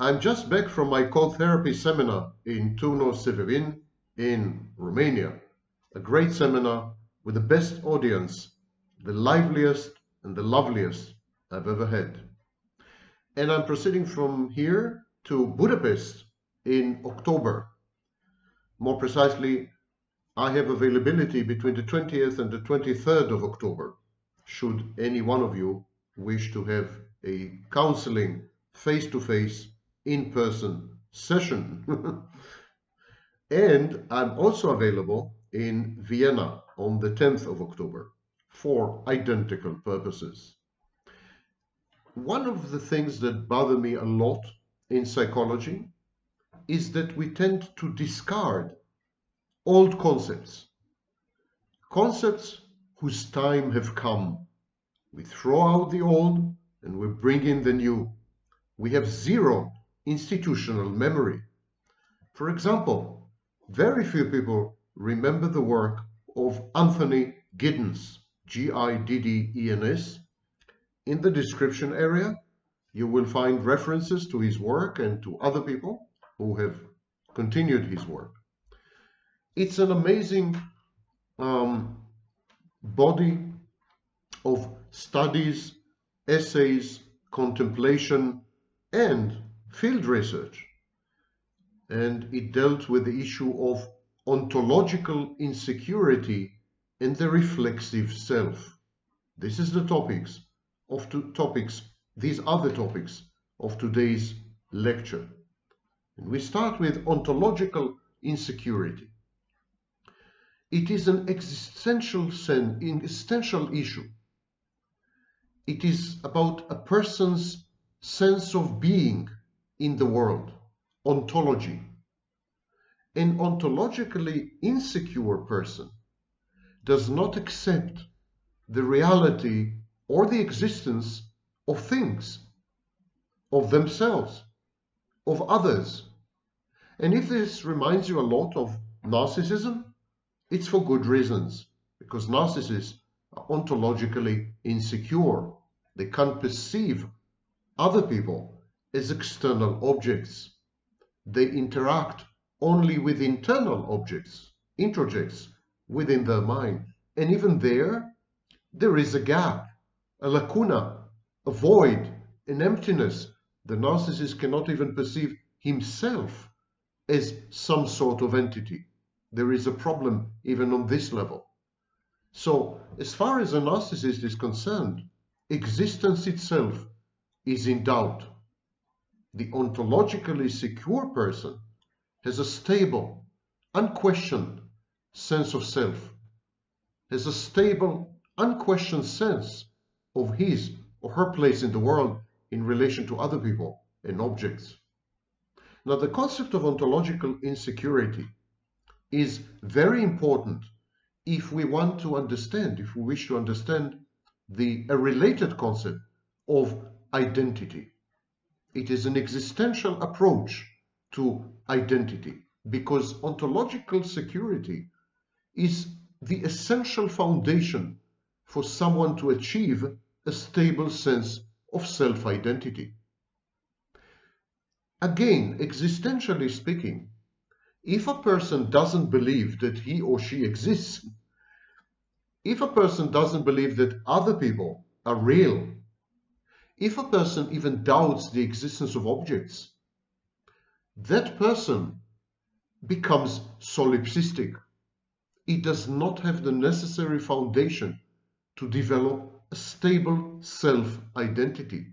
I'm just back from my code therapy seminar in Tuno Severin in Romania. A great seminar with the best audience, the liveliest and the loveliest I've ever had. And I'm proceeding from here to Budapest in October. More precisely, I have availability between the 20th and the 23rd of October, should any one of you wish to have a counseling face-to-face, in-person session. And I'm also available in Vienna on the 10th of October for identical purposes. One of the things that bother me a lot in psychology is that we tend to discard old concepts, concepts whose time have come. We throw out the old and we bring in the new. We have zero institutional memory. For example, very few people remember the work of Anthony Giddens, Giddens. In the description area, you will find references to his work and to other people who have continued his work. It's an amazing body of studies, essays, contemplation, and field research. And it dealt with the issue of ontological insecurity and the reflexive self. This is the topics of these are the topics of today's lecture. And we start with ontological insecurity. It is an existential issue. It is about a person's sense of being in the world, ontology. An ontologically insecure person does not accept the reality or the existence of things, of themselves, of others. And if this reminds you a lot of narcissism, it's for good reasons, because narcissists are ontologically insecure. They can't perceive other people as external objects. They interact only with internal objects, introjects within their mind. And even there is a gap, a lacuna, a void, an emptiness. The narcissist cannot even perceive himself as some sort of entity. There is a problem even on this level. So, as far as a narcissist is concerned, existence itself is in doubt. The ontologically secure person has a stable, unquestioned sense of self, has a stable, unquestioned sense of his or her place in the world in relation to other people and objects. Now, the concept of ontological insecurity is very important if we want to understand, if we wish to understand a related concept of identity. It is an existential approach to identity because ontological security is the essential foundation for someone to achieve a stable sense of self-identity. Again, existentially speaking, if a person doesn't believe that he or she exists, if a person doesn't believe that other people are real, if a person even doubts the existence of objects, that person becomes solipsistic. It does not have the necessary foundation to develop a stable self-identity.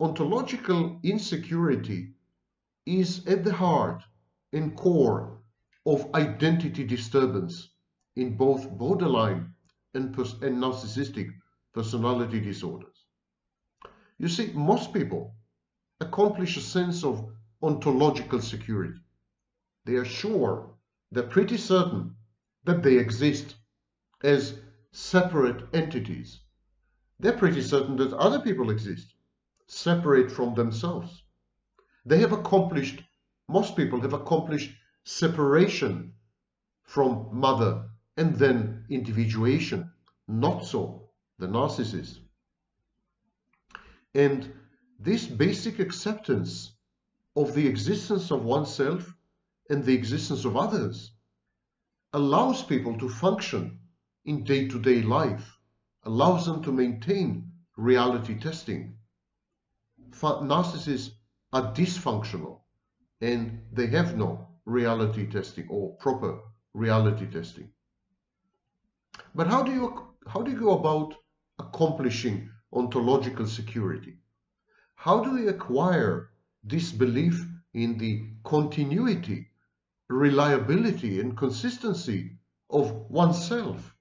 Ontological insecurity is at the heart and core of identity disturbance in both borderline and narcissistic personality disorders. You see, most people accomplish a sense of ontological security. They are sure, they're pretty certain that they exist as separate entities. They're pretty certain that other people exist, separate from themselves. They have accomplished, most people have accomplished separation from mother and then individuation. Not so the narcissist. And This basic acceptance of the existence of oneself and the existence of others allows people to function in day-to-day life, allows them to maintain reality testing. Narcissists are dysfunctional and they have no reality testing or proper reality testing. But how do you go about accomplishing ontological security? How do we acquire this belief in the continuity, reliability, and consistency of oneself,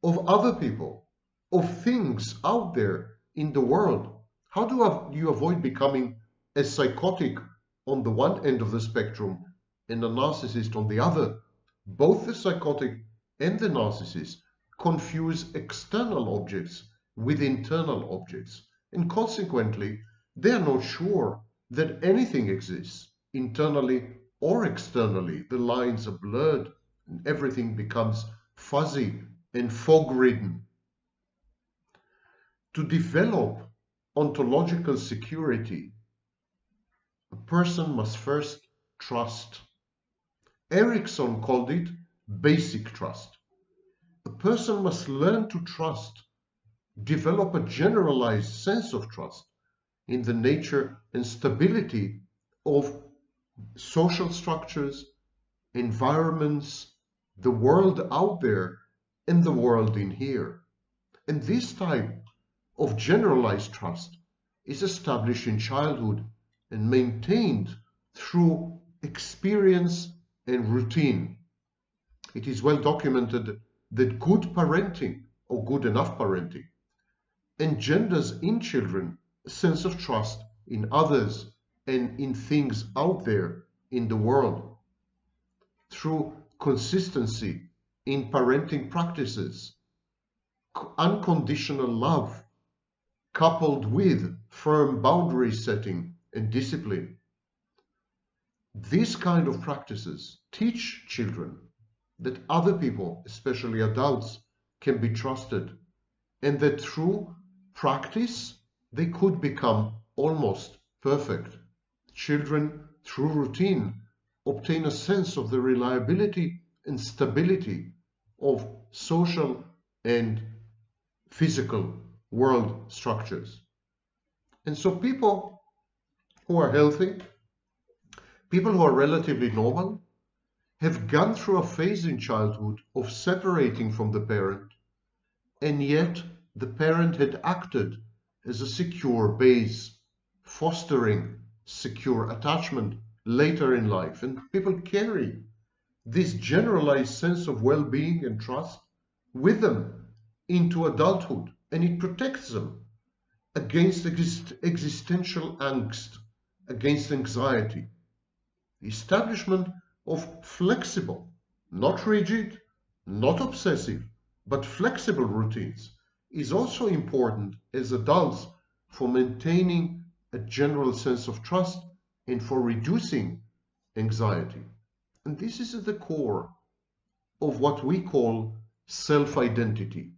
of other people, of things out there in the world? How do you avoid becoming a psychotic on the one end of the spectrum and a narcissist on the other? Both the psychotic and the narcissist confuse external objects with internal objects, and consequently, they are not sure that anything exists, internally or externally. The lines are blurred, and everything becomes fuzzy and fog-ridden. To develop ontological security, a person must first trust. Erickson called it basic trust. A person must learn to trust, develop a generalized sense of trust in the nature and stability of social structures, environments, the world out there, and the world in here. And this type of generalized trust is established in childhood and maintained through experience and routine. It is well documented that good parenting or good enough parenting engenders in children a sense of trust in others and in things out there in the world. Through consistency in parenting practices, unconditional love, coupled with firm boundary setting and discipline. These kind of practices teach children that other people, especially adults, can be trusted, and that through practice they could become almost perfect. Children, through routine, obtain a sense of the reliability and stability of social and physical world structures. And so people who are healthy, people who are relatively normal, have gone through a phase in childhood of separating from the parent, and yet the parent had acted as a secure base, fostering secure attachment later in life. And people carry this generalized sense of well-being and trust with them into adulthood, and it protects them against existential angst, against anxiety. The establishment of flexible, not rigid, not obsessive, but flexible routines is also important as adults for maintaining a general sense of trust and for reducing anxiety. And this is at the core of what we call self-identity,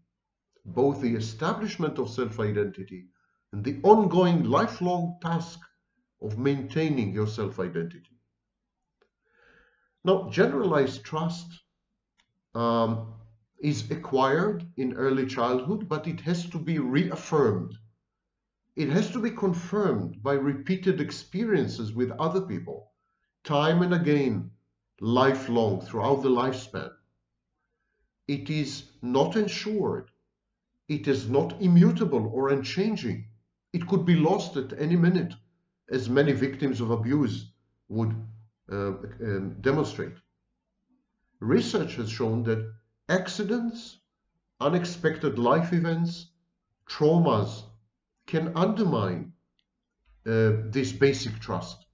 both the establishment of self-identity and the ongoing lifelong task of maintaining your self-identity. Now, generalized trust is acquired in early childhood, but it has to be reaffirmed. It has to be confirmed by repeated experiences with other people, time and again, lifelong, throughout the lifespan. It is not ensured. It is not immutable or unchanging. It could be lost at any minute, as many victims of abuse would demonstrate. Research has shown that accidents, unexpected life events, traumas can undermine this basic trust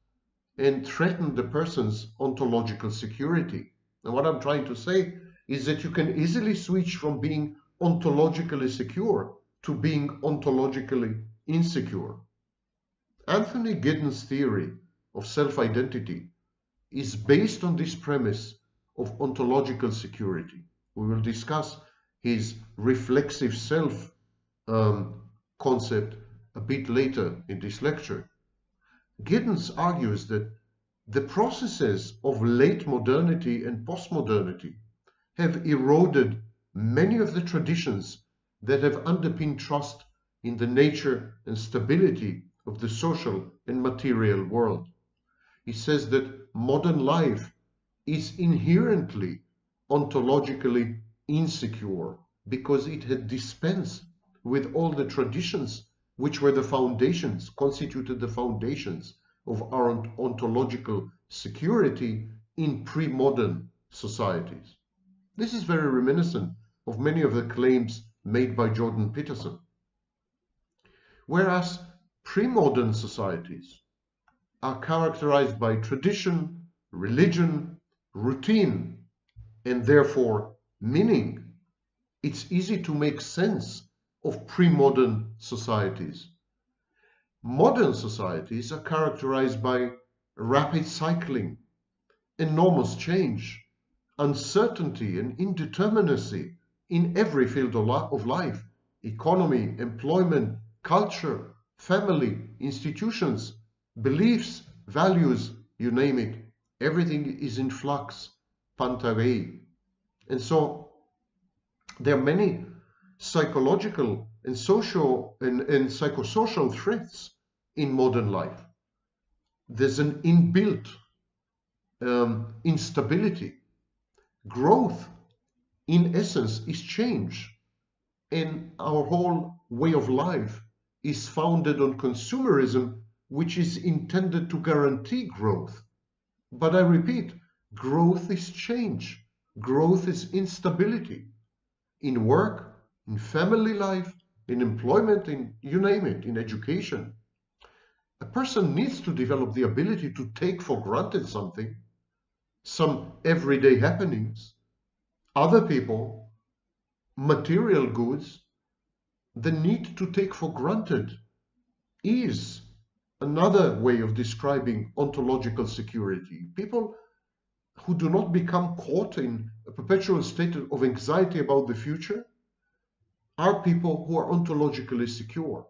and threaten the person's ontological security. And what I'm trying to say is that you can easily switch from being ontologically secure to being ontologically insecure. Anthony Giddens' theory of self-identity is based on this premise of ontological security. We will discuss his reflexive self concept a bit later in this lecture. Giddens argues that the processes of late modernity and postmodernity have eroded many of the traditions that have underpinned trust in the nature and stability of the social and material world. He says that modern life is inherently ontologically insecure because it had dispensed with all the traditions which were the foundations, constituted the foundations of our ontological security in pre-modern societies. This is very reminiscent of many of the claims made by Jordan Peterson. Whereas pre-modern societies are characterized by tradition, religion, routine, and therefore meaning, it's easy to make sense of pre-modern societies. Modern societies are characterized by rapid cycling, enormous change, uncertainty and indeterminacy in every field of life: economy, employment, culture, family, institutions, beliefs, values, you name it. Everything is in flux, pantarei. And so there are many psychological and social and psychosocial threats in modern life. There's an inbuilt instability. Growth, in essence, is change. And our whole way of life is founded on consumerism, which is intended to guarantee growth. But I repeat, growth is change. Growth is instability. In work, in family life, in employment, in you name it, in education. A person needs to develop the ability to take for granted something, some everyday happenings, other people, material goods. The need to take for granted is another way of describing ontological security. People who do not become caught in a perpetual state of anxiety about the future are people who are ontologically secure.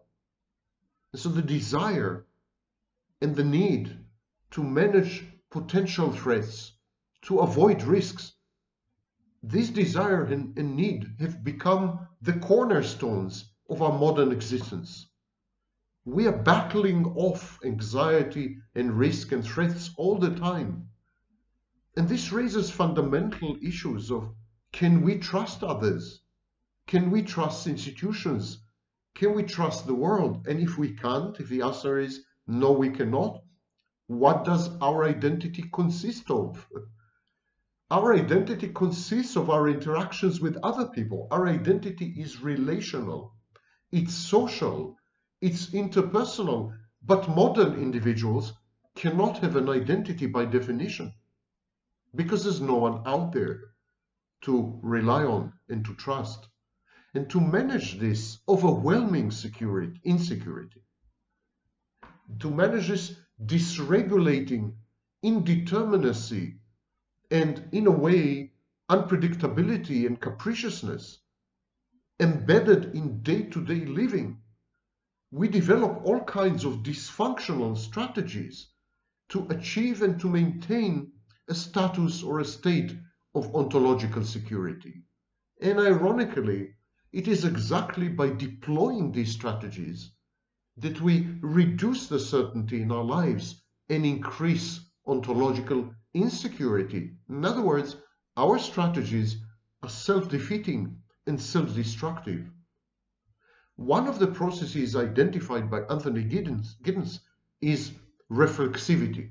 And so the desire and the need to manage potential threats, to avoid risks, this desire and need have become the cornerstones of our modern existence. We are battling off anxiety and risk and threats all the time. And this raises fundamental issues of, can we trust others? Can we trust institutions? Can we trust the world? And if we can't, if the answer is no, we cannot, what does our identity consist of? Our identity consists of our interactions with other people. Our identity is relational, it's social, it's interpersonal, but modern individuals cannot have an identity by definition because there's no one out there to rely on and to trust. And to manage this overwhelming insecurity, to manage this dysregulating indeterminacy and, in a way, unpredictability and capriciousness embedded in day-to-day living, we develop all kinds of dysfunctional strategies to achieve and to maintain a status or a state of ontological security. And ironically, it is exactly by deploying these strategies that we reduce the certainty in our lives and increase ontological insecurity. In other words, our strategies are self-defeating and self-destructive. One of the processes identified by Anthony Giddens is reflexivity.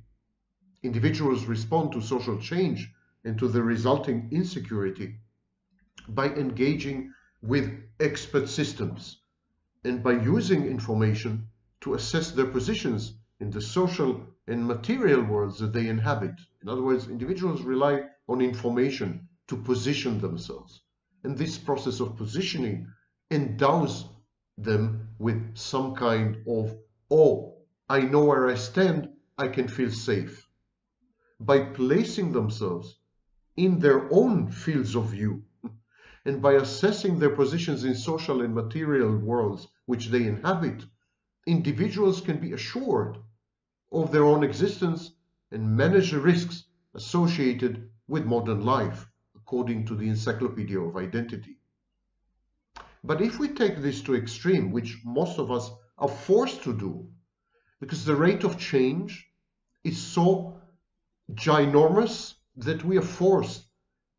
Individuals respond to social change and to the resulting insecurity by engaging with expert systems and by using information to assess their positions in the social and material worlds that they inhabit. In other words, individuals rely on information to position themselves. And this process of positioning endows them with some kind of, oh, I know where I stand, I can feel safe. By placing themselves in their own fields of view, and by assessing their positions in social and material worlds which they inhabit, individuals can be assured of their own existence and manage the risks associated with modern life, according to the Encyclopedia of Identity. But if we take this to extreme, which most of us are forced to do, because the rate of change is so ginormous that we are forced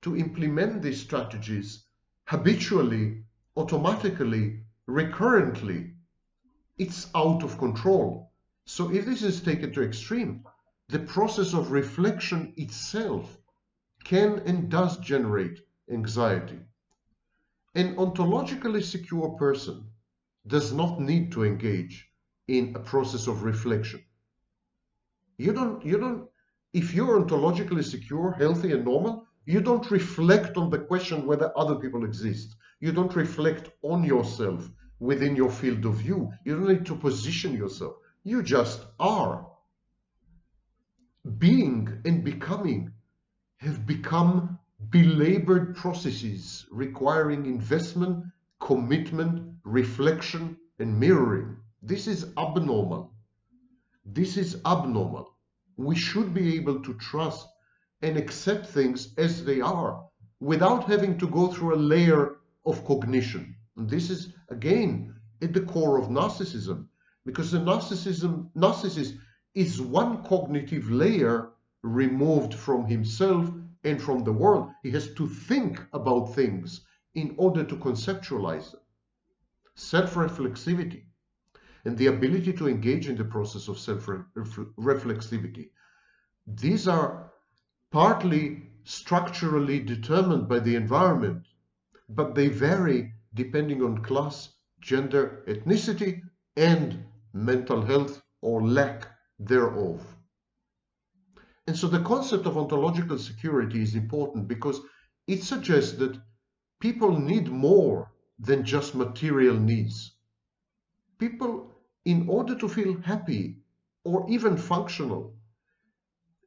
to implement these strategies habitually, automatically, recurrently, it's out of control. So if this is taken to extreme, the process of reflection itself can and does generate anxiety. An ontologically secure person does not need to engage in a process of reflection. If you're ontologically secure, healthy, and normal, you don't reflect on the question whether other people exist. You don't reflect on yourself within your field of view. You don't need to position yourself. You just are. Being and becoming have become belabored processes requiring investment, commitment, reflection, and mirroring. This is abnormal. This is abnormal. We should be able to trust and accept things as they are without having to go through a layer of cognition. And this is, again, at the core of narcissism, because the narcissist is one cognitive layer removed from himself and from the world. He has to think about things in order to conceptualize them. Self-reflexivity and the ability to engage in the process of self-reflexivity. These are partly structurally determined by the environment, but they vary depending on class, gender, ethnicity, and mental health or lack thereof. And so the concept of ontological security is important because it suggests that people need more than just material needs. People, in order to feel happy or even functional,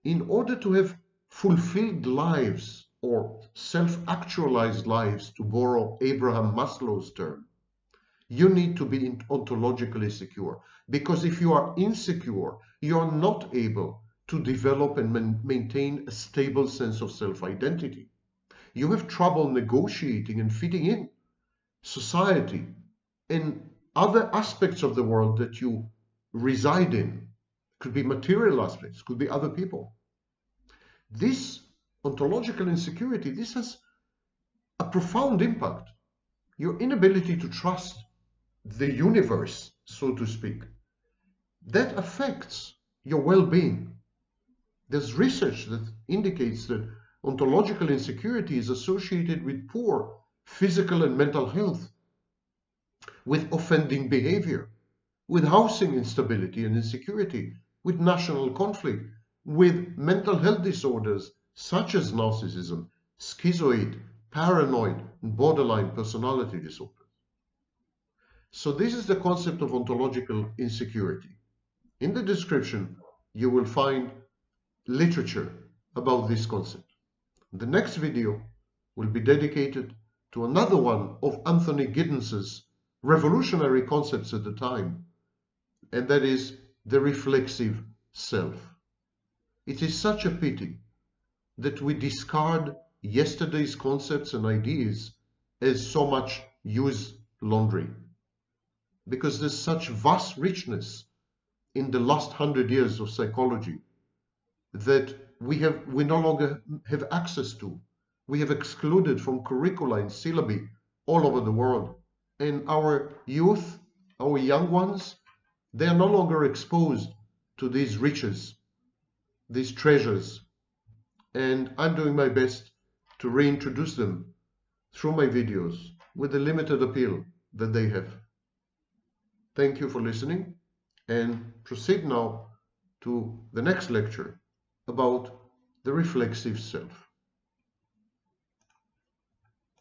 in order to have fulfilled lives or self-actualized lives, to borrow Abraham Maslow's term, you need to be ontologically secure. Because if you are insecure, you are not able to develop and maintain a stable sense of self-identity. You have trouble negotiating and fitting in society and other aspects of the world that you reside in. Could be material aspects, could be other people. This ontological insecurity, this has a profound impact. Your inability to trust the universe, so to speak, that affects your well-being. There's research that indicates that ontological insecurity is associated with poor physical and mental health, with offending behavior, with housing instability and insecurity, with national conflict, with mental health disorders such as narcissism, schizoid, paranoid, and borderline personality disorders. So this is the concept of ontological insecurity. In the description, you will find literature about this concept. The next video will be dedicated to another one of Anthony Giddens's revolutionary concepts at the time, and that is the reflexive self. It is such a pity that we discard yesterday's concepts and ideas as so much used laundry, because there's such vast richness in the last 100 years of psychology that we no longer have access to. We have excluded from curricula and syllabi all over the world. And our youth, our young ones, they are no longer exposed to these riches, these treasures. And I'm doing my best to reintroduce them through my videos with the limited appeal that they have. Thank you for listening, and proceed now to the next lecture about the reflexive self.